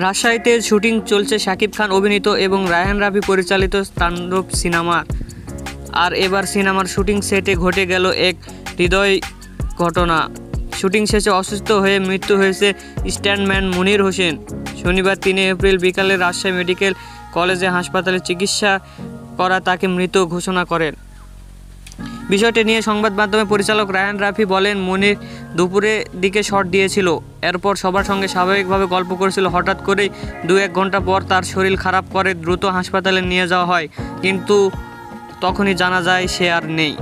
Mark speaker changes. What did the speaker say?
Speaker 1: রাজশাহীতে শুটিং চলছে শাকিব খান অভিনীত এবং রায়হান রাফি পরিচালিত তাণ্ডব সিনেমার। আর এবার সিনেমার শুটিং সেটে ঘটে গেল এক হৃদয় ঘটনা। শুটিং শেষে অসুস্থ হয়ে মৃত্যু হয়েছে স্ট্যান্টম্যান মনির হোসেন। শনিবার 3 এপ্রিল বিকালে রাজশাহী মেডিকেল কলেজে হাসপাতালে চিকিৎসা করা তাকে মৃত ঘোষণা করেন। বিষয়টি নিয়ে সংবাদ মাধ্যমে পরিচালক রায়হান রাফি বলেন, মনির দুপুরের দিকে শট দিয়েছিল, এরপর সবার সঙ্গে স্বাভাবিকভাবে গল্প করেছিল। হঠাৎ করেই 2-1 ঘন্টা পর তার শরীর খারাপ করে দ্রুত হাসপাতালে নিয়ে যাওয়া হয়, কিন্তু তখনই জানা যায় সে আর নেই।